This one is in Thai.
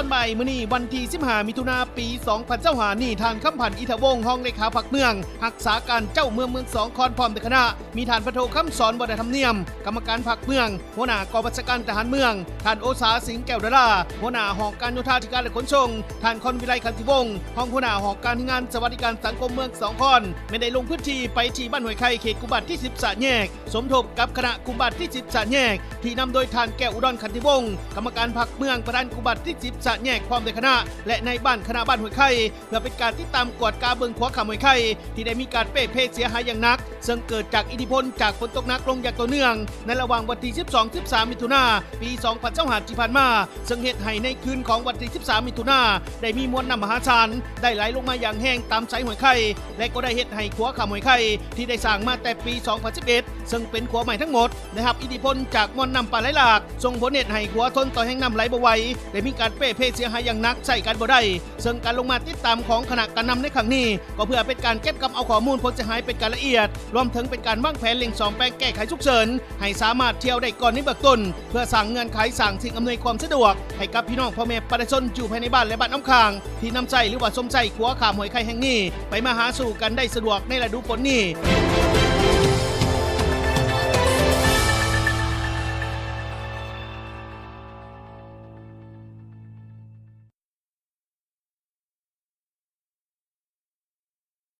ต้นใบมื้อนี้วันที่15มิถุนายนปี2025นี่ทานคำพันธ์อิทวงศ์ห้องเลขาผักเมืองรักษาการเจ้าเมืองสองคอนพร้อมด้วยคณะมีท่านพระโทคำสอนบดธรรมเนียมกรรมการผักเมืองหัวหน้ากองบัญชาการทหารเมืองท่านโอษาสิงห์แก้วดาราหัวหน้าหอการโยธาธิการและขนส่งท่านคอนวิไลคันธิวงศ์ห้องหัวหน้าหอการงานสวัสดิการสังคมเมืองสองคอนไม่ได้ลงพื้นที่ไปที่บ้านห้วยไข่เขตกุบัตที่10 สระแยกสมทบกับคณะกุบัตที่10 สระแยกที่นำโดยท่านแก้วอุดรคันธิวงศ์กรรมการผักเมืองประธานกุบัตที่10 สระแยกพร้อมด้วยคณะและในบ้านคณะบ้านห้วยไข่เพื่อเป็นการติดตามกวดกาเบิงขวาขามห้วยไข่ที่ได้มีการเป้เพเสียหายอย่างหนักซึ่งเกิดจากอิทธิพลจากฝนตกหนักลงอย่างต่อเนื่องในระหว่างวันที่12-13 มิถุนายนปี2025ที่ผ่านมาซึ่งเหตุให้ในคืนของวันที่13 มิถุนายนได้มีมวลน้ำมหาศาลได้ไหลลงมาอย่างแห้งตามสายห้วยไข่และก็ได้เหตุให้ขวาขามห้วยไข่ที่ได้สร้างมาแต่ปี2011ซึ่งเป็นขวาใหม่ทั้งหมดนะครับอิทธิพลจากมวลน้ำป่าไหลหลากส่งผลเหตุให้ขวาทนต่อแห้งน้ำไหลบ่ไหวได้มีการเป้เพเสียหายอย่างหนักใส่กันบ่ได้ซึ่งการลงมาติดตามของคณะการนำในครั้งนี้ก็เพื่อเป็นการเก็บกำเอาข้อมูลผลเสียหายเป็นการละเอียดรวมถึงเป็นการวางแผนเล็งซ่อมแปลงแก้ไขฉุกเฉินให้สามารถเที่ยวได้ก่อนในเบื้องต้นเพื่อสร้างเงื่อนไขสร้างสิ่งอำนวยความสะดวกให้กับพี่น้องพ่อแม่ประชาชนอยู่ภายในบ้านและบ้านน้ำค้างที่นำใจหรือว่าสมใจขัวขามห้วยไข่แห่งนี้ไปมาหาสู่กันได้สะดวกในฤดูฝนนี้